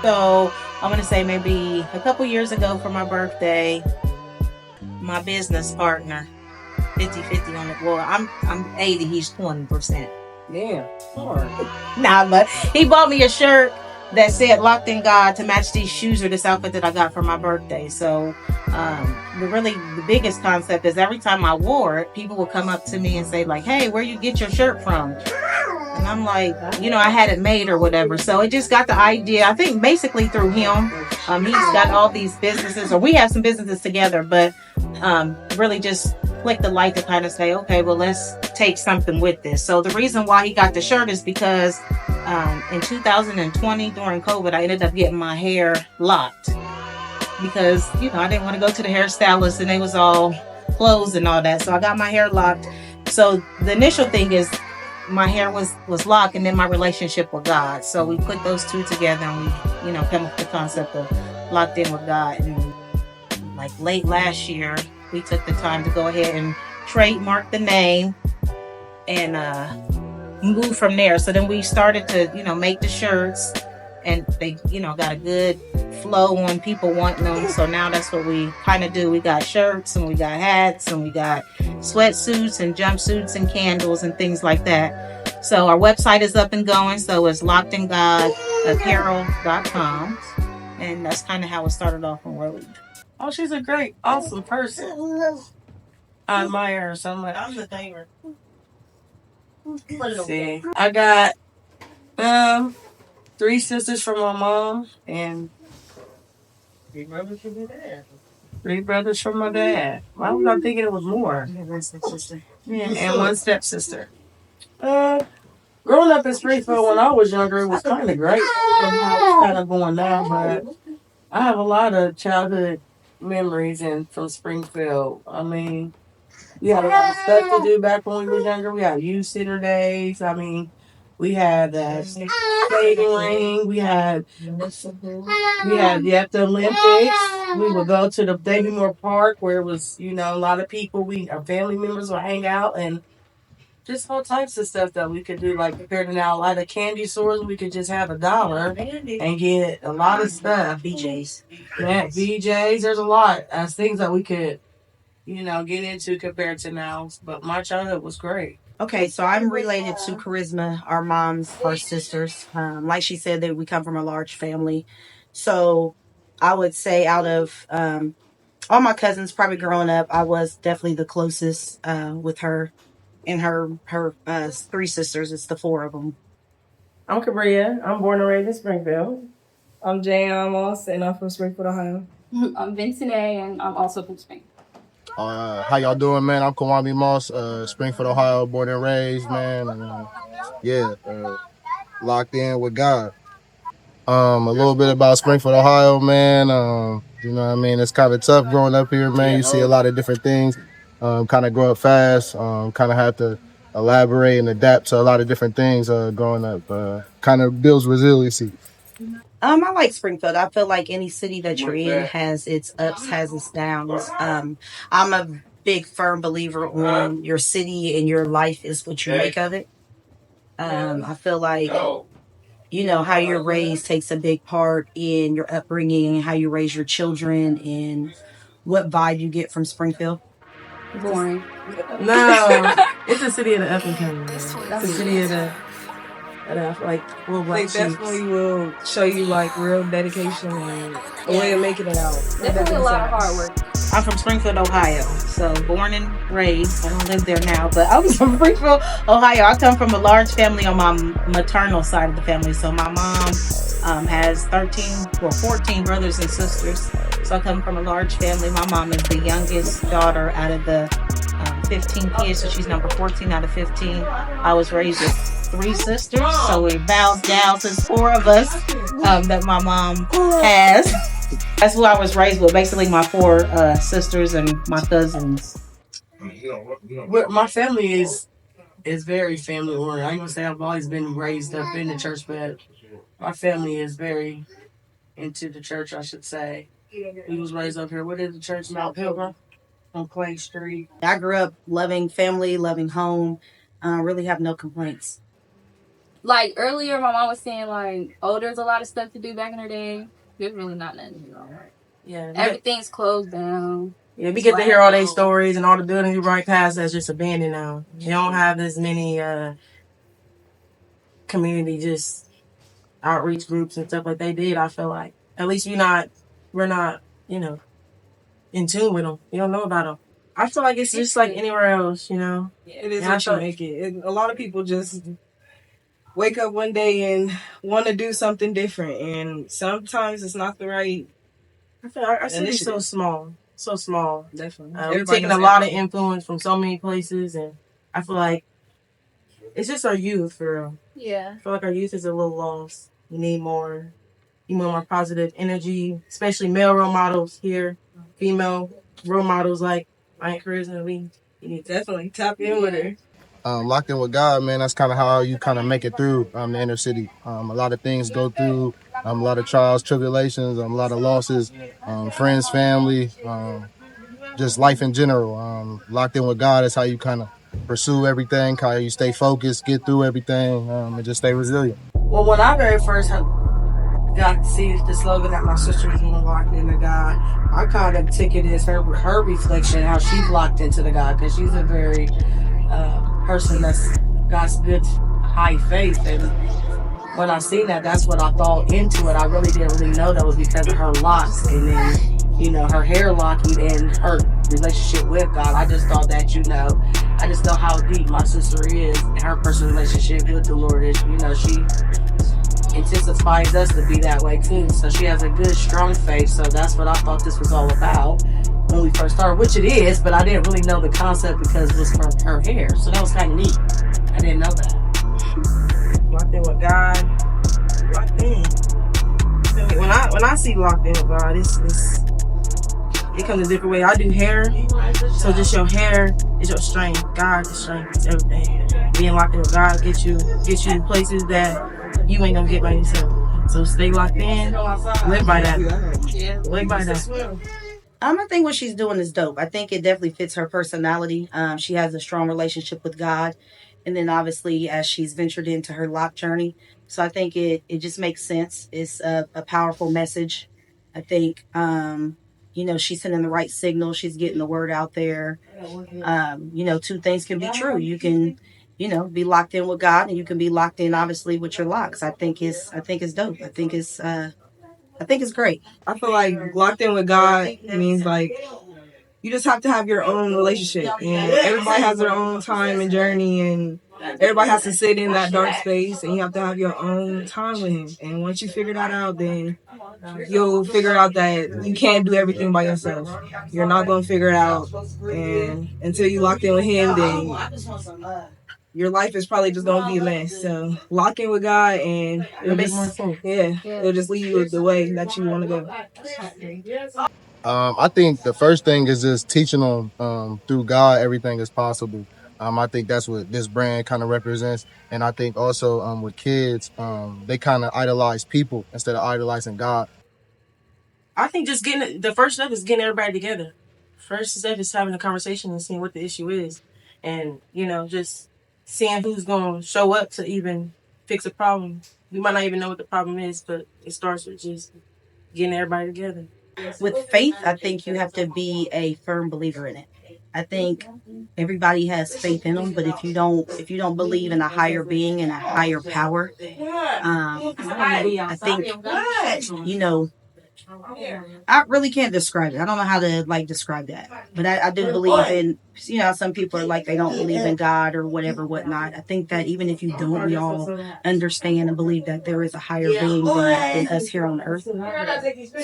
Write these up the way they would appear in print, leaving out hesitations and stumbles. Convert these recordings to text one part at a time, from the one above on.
So I'm going to say maybe a couple years ago for my birthday, my business partner, 50-50 on it. Well, I'm 80, he's 20%. Damn. Hard. Nah, but he bought me a shirt that said "Locked in God" to match these shoes or this outfit that I got for my birthday. So, the biggest concept is every time I wore it, people would come up to me and say like, "Hey, where you get your shirt from?" And I'm like, I had it made or whatever. So it just got the idea. I think basically through him. He's got all these businesses, or we have some businesses together, but really just click the light to kind of say, okay, well, let's take something with this. So the reason why he got the shirt is because in 2020 during COVID, I ended up getting my hair locked because I didn't want to go to the hairstylist and they was all closed and all that. So I got my hair locked. So the initial thing is my hair was locked, and then my relationship with God. So we put those two together, and we come up with the concept of locked in with God. And like late last year, we took the time to go ahead and trademark the name and move from there. So then we started to make the shirts, and they got a good flow on people wanting them. So now that's what we kind of do. We got shirts and we got hats and we got sweatsuits and jumpsuits and candles and things like that. So our website is up and going. So it's lockedingodapparel.com, and that's kind of how it started off on road. Oh, she's a great, awesome person. I admire her so much. I'm the favorite. See, I got 3 sisters from my mom and 3 brothers from your dad. 3 brothers from my dad. Why was I thinking it was more? Yeah, and 1 stepsister. Growing up in Springfield when I was younger, it was kind of great. It's kind of going down, but I have a lot of childhood memories from Springfield. I mean, we had a lot of stuff to do back when we were younger. We had youth center days. I mean, we had skating ring. We had the Olympics. We would go to the Davy Moore Park where it was a lot of people. Our family members would hang out and just all types of stuff that we could do. Like compared to now, a lot of candy stores, we could just have $1 and get a lot of stuff. BJ's. Yeah, BJ's. There's a lot of things that we could get into compared to now. But my childhood was great. Okay, so I'm related to Charisma, our mom's first sisters. Like she said, that we come from a large family. So I would say out of all my cousins, probably growing up, I was definitely the closest with her and her 3 sisters. It's the 4 of them. I'm Cabria. I'm born and raised in Springfield. I'm Jane Amos, and I'm from Springfield, Ohio. I'm Vincent A, and I'm also from Spain. How y'all doing, man? I'm Kawami Moss, Springfield, Ohio, born and raised, man. And, locked in with God. A little bit about Springfield, Ohio, man. You know what I mean? It's kind of tough growing up here, man. You see a lot of different things. Kind of grow up fast. Kind of have to elaborate and adapt to a lot of different things growing up. Kind of builds resiliency. I like Springfield. I feel like any city that you're in has its ups, has its downs. I'm a big firm believer on your city and your life is what you make of it. I feel like how you're raised takes a big part in your upbringing and how you raise your children and what vibe you get from Springfield. Boring. No, it's a city of the up and coming. It's a city of the real black sheep. They definitely will show you real dedication and a way of making it out. Definitely a lot of hard work. I'm from Springfield, Ohio. So born and raised. I don't live there now, but I was from Springfield, Ohio. I come from a large family on my maternal side of the family. So my mom has 14 brothers and sisters. So I come from a large family. My mom is the youngest daughter out of the 15 kids. So she's number 14 out of 15. I was raised with 3 sisters. So we're gals. There's 4 of us that my mom has. That's who I was raised with. Basically, my 4 sisters and my cousins. My family is very family oriented. I ain't gonna say I've always been raised up in the church, but my family is very into the church, I should say. We was raised up here. What is the church? Mount Pilgrim on Clay Street. I grew up loving family, loving home. Really have no complaints. Like earlier, my mom was saying like, oh, there's a lot of stuff to do back in her day. There's really not nothing to do. Yeah. Everything's closed down. Yeah, we get to hear all these stories and all the buildings you right past that's just abandoned now. You don't have as many community just outreach groups and stuff like they did. I feel like at least we're not in tune with them. You don't know about them. I feel like it's just like anywhere else, It is what you make it. A lot of people just wake up one day and want to do something different, and sometimes it's not the right. I feel like our city's so small, so small. Definitely, we're taking a lot of influence from so many places, and I feel like it's just our youth, for real. Yeah. I feel like our youth is a little lost. We need more positive energy, especially male role models here, female role models like Aunt Charisma. We need to definitely tap in with her. Locked in with God, man. That's kind of how you kind of make it through the inner city. A lot of things go through, a lot of trials, tribulations, a lot of losses, friends, family, just life in general. Locked in with God is how you kind of pursue everything, how you stay focused, get through everything, and just stay resilient. Well, when I very first got to see the slogan that my sister was doing, locked into God, I kind of took it as her reflection, how she's locked into the God, because she's a very person that's got good high faith. And when I seen that, that's what I thought into it. I really didn't really know that was because of her locks, and then her hair locking and her relationship with God. I just thought that I just know how deep my sister is and her personal relationship with the Lord is. She intensifies us to be that way too. So she has a good, strong faith. So that's what I thought this was all about when we first started, which it is, but I didn't really know the concept because it was from her hair. So that was kind of neat. I didn't know that. Locked in with God. Locked in. When I see locked in with God, it comes a different way. I do hair, so just your hair is your strength. God is strength. It's everything. Being locked in with God gets you in places that you ain't gonna get by yourself. So stay locked in. Live by that. Live by that. I think what she's doing is dope. I think it definitely fits her personality. She has a strong relationship with God. And then obviously as she's ventured into her lock journey. So I think it just makes sense. It's a powerful message. I think, she's sending the right signal. She's getting the word out there. Two things can be true. You can, be locked in with God, and you can be locked in obviously with your locks. I think it's dope. I think it's great. I feel like locked in with God means like you just have to have your own relationship, and everybody has their own time and journey, and everybody has to sit in that dark space, and you have to have your own time with Him. And once you figure that out, then you'll figure out that you can't do everything by yourself. You're not going to figure it out, and until you locked in with Him, then your life is probably just going to be a mess. So lock in with God, and it'll just lead you the way that you want to go. I think the first thing is just teaching them through God everything is possible. I think that's what this brand kind of represents, and I think also with kids, they kind of idolize people instead of idolizing God. I think just the first step is getting everybody together. First step is having a conversation and seeing what the issue is, and just seeing who's going to show up to even fix a problem. We might not even know what the problem is, but it starts with just getting everybody together. With faith, I think you have to be a firm believer in it. I think everybody has faith in them, but if you don't believe in a higher being and a higher power, I think I really can't describe it. I don't know how to describe that, but I do believe in. Some people are like they don't believe in God or whatnot. I think that even if you don't, we all understand and believe that there is a higher being than us here on earth. So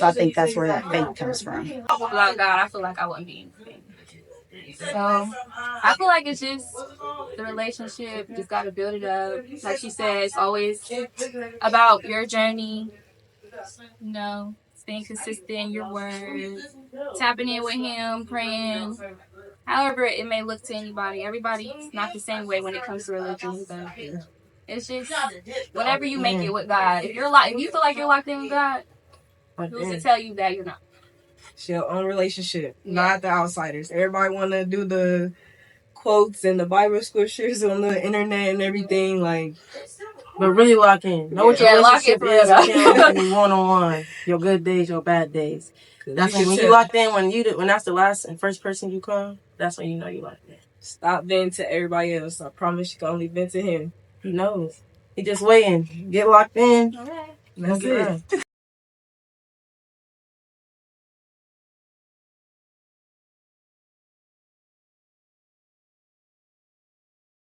I think that's where that faith comes from. Without God, I feel like I wouldn't be anything. So I feel like it's just the relationship. Just got to build it up. Like she said, it's always about your journey. Staying consistent in your words, tapping in with Him, praying. However it may look to anybody, everybody's not the same way when it comes to religion. So it's just whatever you make it with God. If you feel like you're locked in with God, who's to tell you that you're not? It's your own relationship, not the outsiders. Everybody want to do the quotes and the Bible scriptures on the internet and everything. Like, But really lock in. Know what your Yeah, lock in relationship for is. real. You can't be one-on-one. Your good days, your bad days. That's when you locked in. When that's the last and first person you call, that's when you know you locked in. Stop venting to everybody else. I promise you can only vent to him. He knows. He just waiting. Get locked in. Okay. That's it.